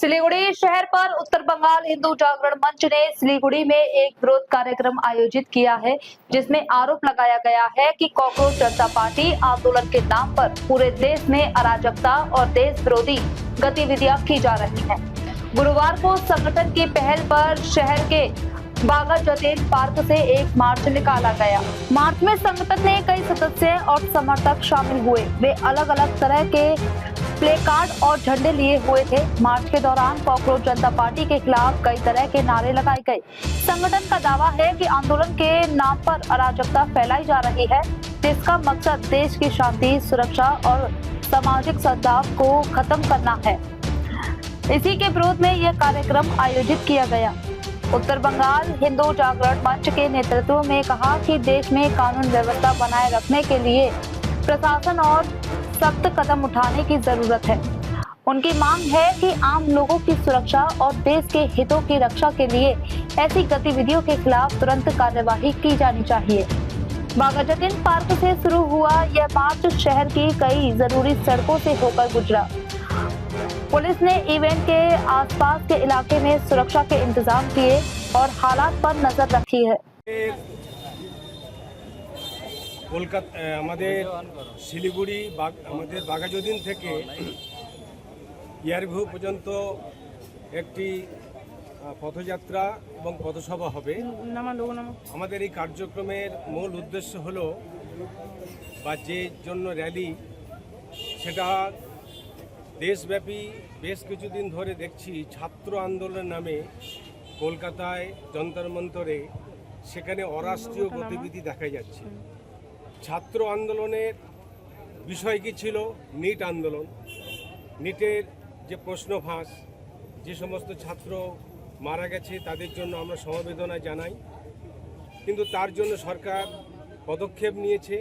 सिलीगुड़ी शहर पर उत्तर बंगाल हिंदू जागरण मंच ने सिलीगुड़ी में एक विरोध कार्यक्रम आयोजित किया है, जिसमें आरोप लगाया गया है कि कॉकरोच जनता पार्टी आंदोलन के नाम पर पूरे देश में अराजकता और देश विरोधी गतिविधियां की जा रही हैं। गुरुवार को संगठन की पहल पर शहर के बागा जतीन पार्क से एक मार्च निकाला गया। मार्च में संगठन ने कई सदस्य और समर्थक शामिल हुए। वे अलग अलग तरह के प्ले कार्ड और झंडे लिए हुए थे। मार्च के दौरान कॉकरोच जनता पार्टी के खिलाफ कई तरह के नारे लगाए गए। संगठन का दावा है कि आंदोलन के नाम पर अराजकता फैलाई जा रही है, जिसका मकसद देश की शांति, सुरक्षा और सामाजिक सद्भाव को खत्म करना है। इसी के विरोध में यह कार्यक्रम आयोजित किया गया। उत्तर बंगाल हिंदू जागरण मंच के नेतृत्व में कहा कि देश में कानून व्यवस्था बनाए रखने के लिए प्रशासन और सख्त कदम उठाने की जरूरत है। उनकी मांग है कि आम लोगों की सुरक्षा और देश के हितों की रक्षा के लिए ऐसी गतिविधियों के खिलाफ तुरंत कार्यवाही की जानी चाहिए। बागा जतीन पार्क से शुरू हुआ यह मार्च शहर की कई जरूरी सड़कों से होकर गुजरा। पुलिस ने इवेंट के आसपास के इलाके में सुरक्षा के इंतजाम किए और हालात पर नजर रखी है। কলকাতা আমাদের শিলিগুড়ি আমাদের বাঘাযতীন থেকে ইয়ারভিউ পর্যন্ত একটি পথযাত্রা এবং পথসভা হবে। আমাদের এই কার্যক্রমের মূল উদ্দেশ্য হলো বা যে জন্য র্যালি, সেটা দেশব্যাপী বেশ কিছুদিন ধরে দেখছি ছাত্র আন্দোলন নামে কলকাতায় যন্তর মন্তরে সেখানে অরাষ্ট্রীয় গতিবিধি দেখা যাচ্ছে। ছাত্র আন্দোলনের বিষয় কি ছিল? নিট আন্দোলন। নিটের যে প্রশ্ন ফাঁস, যে সমস্ত ছাত্র মারা গেছে তাদের জন্য আমরা সমবেদনা জানাই, কিন্তু তার জন্য সরকার পদক্ষেপ নিয়েছে।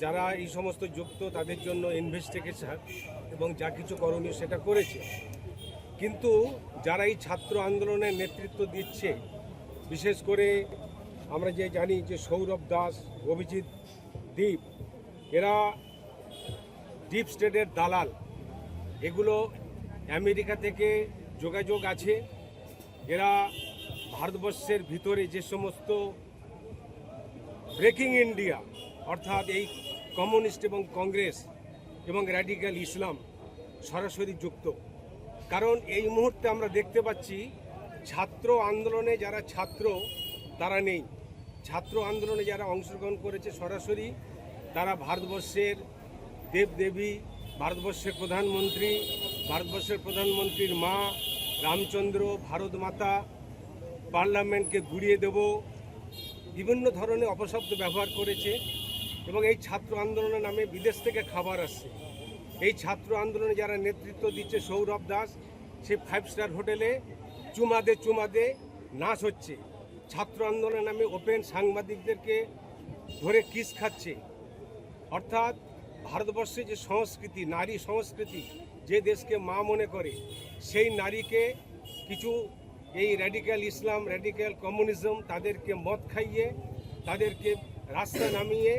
যারা এই সমস্ত যুক্ত তাদের জন্য ইনভেস্টিগেশন এবং যা কিছু করণীয় সেটা করেছে, কিন্তু যারা এই ছাত্র আন্দোলনের নেতৃত্ব দিচ্ছে, বিশেষ করে আমরা যে জানি যে সৌরভ দাস, অভিজিৎ দীপ, এরা ডিপ স্টেটের দালাল। এগুলো আমেরিকা থেকে যোগাযোগ আছে। এরা ভারতবর্ষের ভিতরে যে সমস্ত ব্রেকিং ইন্ডিয়া, অর্থাৎ এই কমিউনিস্ট এবং কংগ্রেস এবং র্যাডিক্যাল ইসলাম সরাসরি যুক্ত। কারণ এই মুহূর্তে আমরা দেখতে পাচ্ছি ছাত্র আন্দোলনে যারা ছাত্র তারা নেই। ছাত্র আন্দোলনে যারা অংশগ্রহণ করেছে সরাসরি তারা ভারতবর্ষের দেবদেবী, ভারতবর্ষের প্রধানমন্ত্রী, ভারতবর্ষের প্রধানমন্ত্রীর মা, রামচন্দ্র, ভারত মাতা, পার্লামেন্টকে গুড়িয়ে দেব, বিভিন্ন ধরনের অপশব্দ ব্যবহার করেছে। এবং এই ছাত্র আন্দোলনের নামে বিদেশ থেকে খাবার আসছে। এই ছাত্র আন্দোলনে যারা নেতৃত্ব দিচ্ছে, সৌরভ দাস, সে 5 স্টার হোটেলে চুমাদে নাচ হচ্ছে। ছাত্র আন্দোলনের নামে ওপেন সাংবাদিকদেরকে ধরে কিস খাচ্ছে। অর্থাৎ ভারতবর্ষে যে সংস্কৃতি, নারী সংস্কৃতি, যে দেশকে মা মনে করে, সেই নারীকে কিছু এই র্যাডিক্যাল ইসলাম, র্যাডিক্যাল কমিউনিজম তাদেরকে মদ খাইয়ে, তাদেরকে রাস্তা নামিয়ে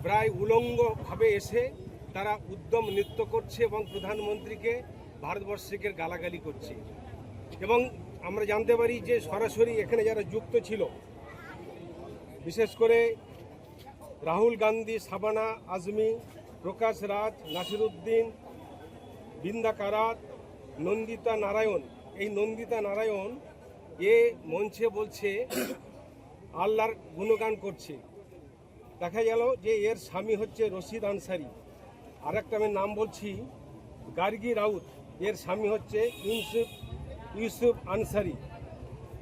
প্রায় উলঙ্গভাবে এসে তারা উদ্যম নৃত্য করছে এবং প্রধানমন্ত্রীকে, ভারতবর্ষকে গালাগালি করছে। এবং আমরা জানতে পারি যে সরাসরি এখানে যারা যুক্ত ছিল, বিশেষ করে রাহুল গান্ধী, শাবানা আজমি, প্রকাশ রাজ, নাসিরুদ্দিন, বৃন্দা কারাত, নন্দিতা নারায়ণ। এই নন্দিতা নারায়ণ এ মঞ্চে বলছে আল্লাহর গুণগান করছে। দেখা গেল যে এর স্বামী হচ্ছে রশিদ আনসারি। আর একটা আমি নাম বলছি, গার্গী রাউত, এর স্বামী হচ্ছে ইউসুফ আনসারি।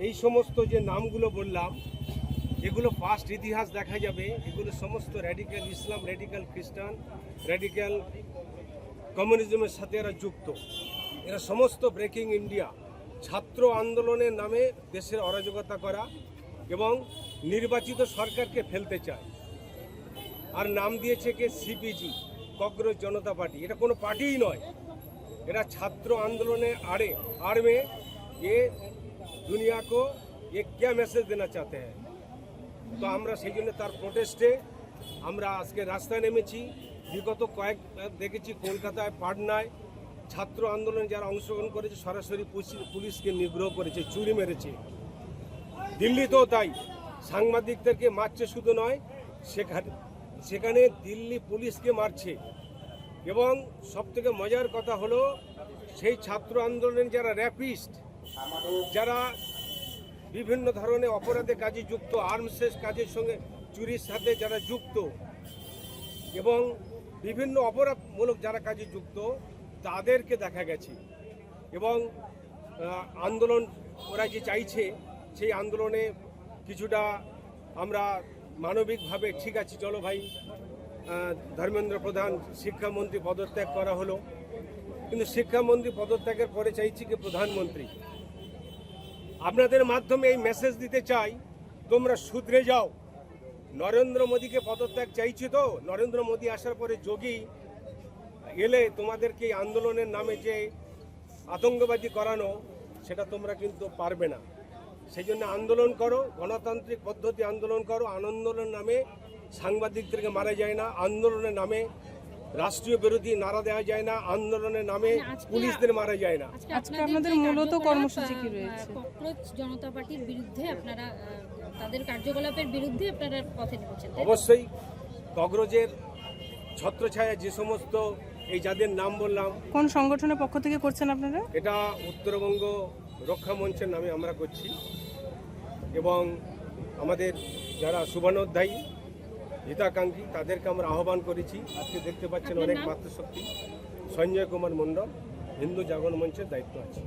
এই সমস্ত যে নামগুলো বললাম, এগুলো পাস্ট ইতিহাস দেখা যাবে। এগুলো সমস্ত র্যাডিক্যাল ইসলাম, র্যাডিক্যাল খ্রিস্টান, র্যাডিক্যাল কমিউনিজমের সাথে এরা যুক্ত। এরা সমস্ত ব্রেকিং ইন্ডিয়া। ছাত্র আন্দোলনের নামে দেশের অরাজকতা করা এবং নির্বাচিত সরকারকে ফেলতে চায়। আর নাম দিয়েছে কে? সিপিজি, ককরোচ জনতা পার্টি। এটা কোনো পার্টিই নয়, এরা ছাত্র আন্দোলনে आड़ में ये दुनिया को ये क्या मैसेज देना चाहते हैं। तो আমরা সেই জন্য তার প্রোটেস্টে আমরা আজকে রাস্তায় নেমেছি। বিগত কয়েক দেখেছি কলকাতায়, পাটনায় ছাত্র আন্দোলনে যারা অংশগ্রহণ করেছে সরাসরি পুলিশকে নিগ্রহ করেছে, চুরি মেরেছে। দিল্লিতেও তাই, সাংবাদিকদেরকে মারছে শুধু নয়, সেখানে দিল্লি পুলিশকে মারছে। এবং সবথেকে মজার কথা হলো, সেই ছাত্র আন্দোলনের যারা র্যাপিস্ট, যারা বিভিন্ন ধরনের অপরাধে কাজে যুক্ত, আর্মসের কাজের সঙ্গে চুরির সাথে যারা যুক্ত এবং বিভিন্ন অপরাধমূলক যারা কাজে যুক্ত, তাদেরকে দেখা গেছে। এবং আন্দোলন ওরা যে চাইছে, সেই আন্দোলনে কিছুটা আমরা মানবিকভাবে ঠিক আছে, চলো ভাই, ধর্মেন্দ্র প্রধান শিক্ষামন্ত্রী পদত্যাগ করা হলো, কিন্তু শিক্ষামন্ত্রী পদত্যাগের পরে চাইছি কি প্রধানমন্ত্রী। আপনাদের মাধ্যমে এই মেসেজ দিতে চাই, তোমরা শুধরে যাও। নরেন্দ্র মোদীকে পদত্যাগ চাইছি, তো নরেন্দ্র মোদী আসার পরে যোগী এলে তোমাদেরকে এই আন্দোলনের নামে যে আতঙ্কবাদী করানো, সেটা তোমরা কিন্তু পারবে না। সেই জন্য আন্দোলন করো, গণতান্ত্রিক পদ্ধতি আন্দোলন করো। আন্দোলনের নামে সাংবাদিকদেরকে মারা যায় না, আন্দোলনের নামে রাষ্ট্রীয় বিরোধী নারা দেওয়া যায় না, আন্দোলনের নামে পুলিশদের মারা যায় না। আজকে আপনাদের মূলত কর্মসূচি কি রয়েছে? ককরোচ জনতা পার্টির বিরুদ্ধে আপনারা, তাদের কার্যকলাপের বিরুদ্ধে আপনারা পথে নেমেছেন। অবশ্যই ককরোচের ছত্রছায়া যে সমস্ত এই যাদের নাম বললাম, কোন সংগঠনের পক্ষ থেকে করছেন আপনারা? এটা উত্তরবঙ্গ রক্ষা মঞ্চের নামে আমরা করছি। এবং আমাদের যারা শুভানুধ্যায়ী, হিতাকাঙ্ক্ষী, তাদেরকে আমরা আহ্বান করেছি। আজকে দেখতে পাচ্ছেন অনেক মাতৃশক্তি। সঞ্জয় কুমার মণ্ডল, হিন্দু জাগরণ মঞ্চের দায়িত্ব আছে।